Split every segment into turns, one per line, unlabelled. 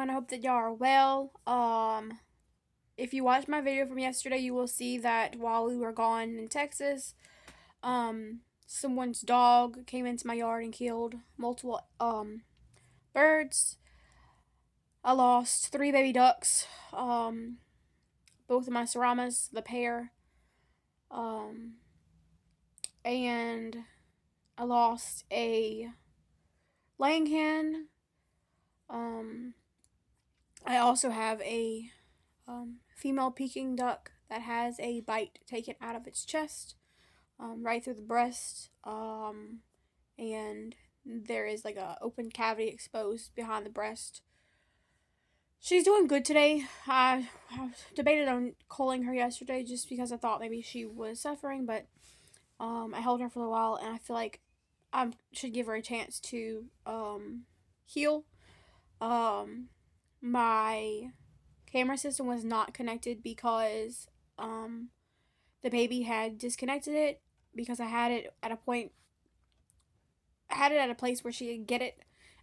everyone. I hope that y'all are well. If you watched my video from yesterday, you will see that while we were gone in Texas, someone's dog came into my yard and killed multiple birds. I lost three baby ducks, both of my Saramas, the pair, um, and I lost a laying hen. Um, I also have a female Peking duck that has a bite taken out of its chest, right through the breast, and there is like a open cavity exposed behind the breast. She's doing good today. I debated on calling her yesterday just because I thought maybe she was suffering, but I held her for a while, and I feel like I should give her a chance to heal. Um, my camera system was not connected because um, the baby had disconnected it because I had it at a point, I had it at a place where she could get it,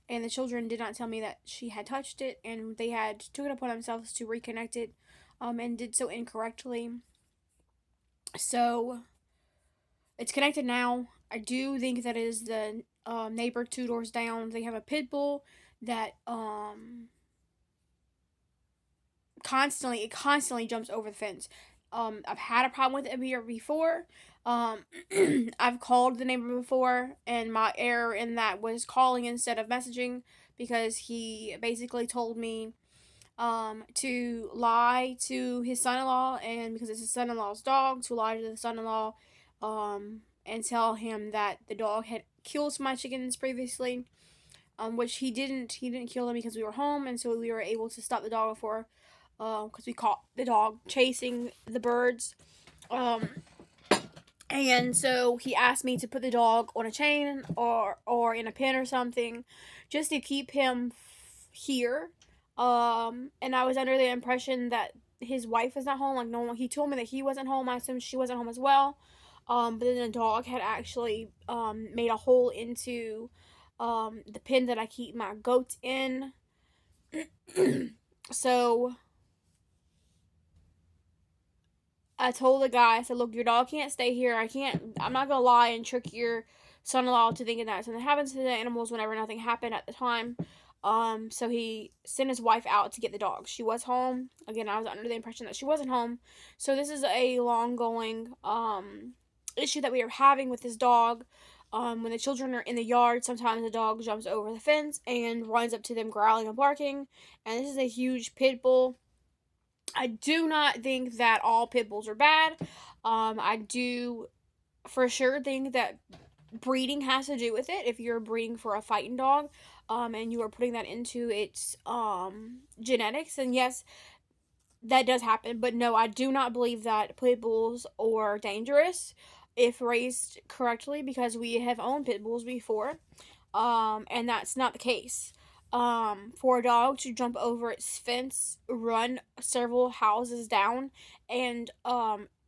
and the children did not tell me that she had touched it, and they had took it upon themselves to reconnect it, and did so incorrectly. So it's connected now. I do think that it is the neighbor two doors down. They have a pit bull that constantly jumps over the fence. I've had a problem with it here before. Um, I've called the neighbor before, and my error in that was calling instead of messaging because he basically told me to lie to his son-in-law, and because it's his son-in-law's dog, to lie to the son-in-law, and tell him that the dog had killed my chickens previously, which he didn't. He didn't kill them because we were home, and so we were able to stop the dog before, because we caught the dog chasing the birds. Um, and so he asked me to put the dog on a chain or in a pen or something, just to keep him here. And I was under the impression that his wife was not home. Like no one, he told me that he wasn't home. I assumed she wasn't home as well. But then the dog had actually made a hole into the pen that I keep my goats in. So I told the guy, I said, look, your dog can't stay here. I'm not going to lie and trick your son in law to thinking that something happens to the animals whenever nothing happened at the time. So he sent his wife out to get the dog. She was home. Again, I was under the impression that she wasn't home. So this is a long going issue that we are having with this dog. When the children are in the yard, sometimes the dog jumps over the fence and runs up to them growling and barking. And this is a huge pit bull. I do not think that all pit bulls are bad. I do for sure think that breeding has to do with it. If you're breeding for a fighting dog, and you are putting that into its genetics, then yes, that does happen. But no, I do not believe that pit bulls are dangerous if raised correctly, because we have owned pit bulls before, and that's not the case. For a dog to jump over its fence, run several houses down, and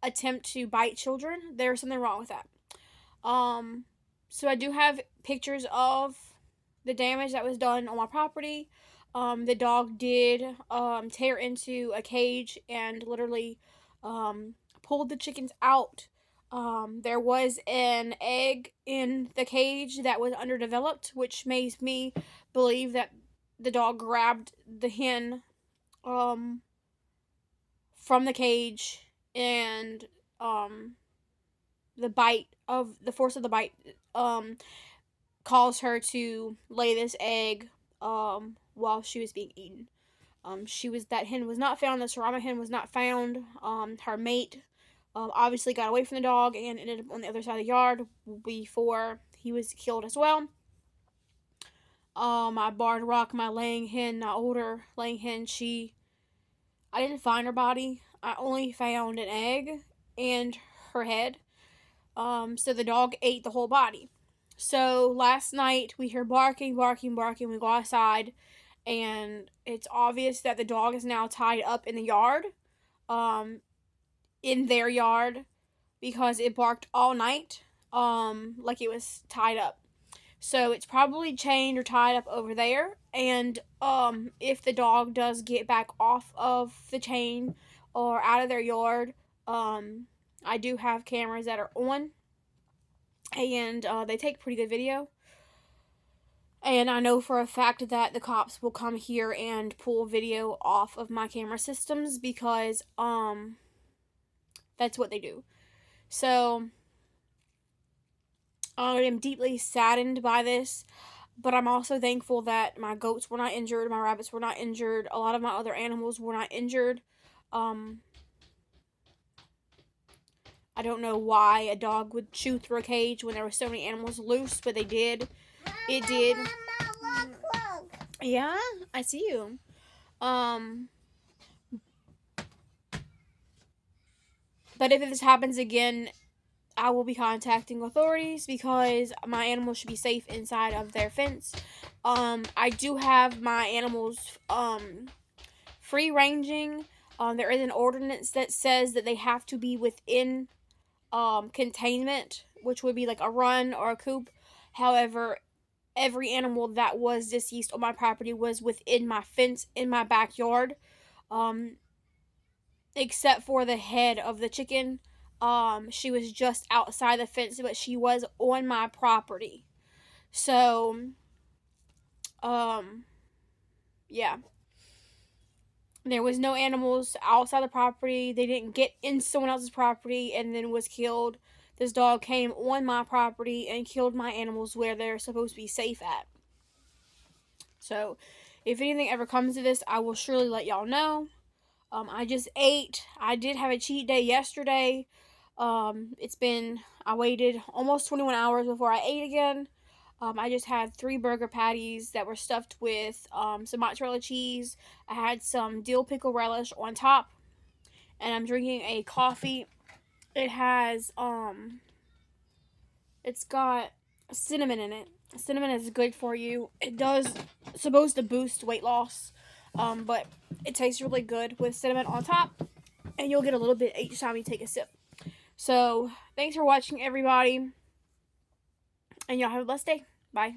attempt to bite children, there's something wrong with that. Um, so I do have pictures of the damage that was done on my property. The dog did tear into a cage and literally pulled the chickens out. There was an egg in the cage that was underdeveloped, which makes me believe that the dog grabbed the hen um, from the cage, and the force of the bite caused her to lay this egg while she was being eaten. That hen was not found. The Sarama hen was not found. Her mate obviously got away from the dog and ended up on the other side of the yard before he was killed as well. My barred rock, my laying hen, my older laying hen, I didn't find her body. I only found an egg and her head. So the dog ate the whole body. So last night we hear barking, barking, barking. We go outside, and it's obvious that the dog is now tied up in the yard, um, in their yard, because it barked all night, like it was tied up. So it's probably chained or tied up over there. And if the dog does get back off of the chain or out of their yard, I do have cameras that are on, and they take pretty good video. And I know for a fact that the cops will come here and pull video off of my camera systems because that's what they do. So I am deeply saddened by this, but I'm also thankful that my goats were not injured, my rabbits were not injured, a lot of my other animals were not injured. I don't know why a dog would chew through a cage when there were so many animals loose, but they did. It did. Yeah, I see you. But if this happens again, I will be contacting authorities because my animals should be safe inside of their fence. I do have my animals free ranging. There is an ordinance that says that they have to be within containment, which would be like a run or a coop. However, every animal that was deceased on my property was within my fence in my backyard, except for the head of the chicken. She was just outside the fence, but she was on my property. So, yeah. There was no animals outside the property. They didn't get in someone else's property and then was killed. This dog came on my property and killed my animals where they're supposed to be safe at. So, if anything ever comes to this, I will surely let y'all know. I just ate. I did have a cheat day yesterday. I waited almost 21 hours before I ate again. I just had 3 burger patties that were stuffed with some mozzarella cheese. I had some dill pickle relish on top, and I'm drinking a coffee. It has it's got cinnamon in it. Cinnamon is good for you. It does supposed to boost weight loss, but it tastes really good with cinnamon on top, and you'll get a little bit each time you take a sip. So thanks for watching, everybody, and y'all have a blessed day. Bye.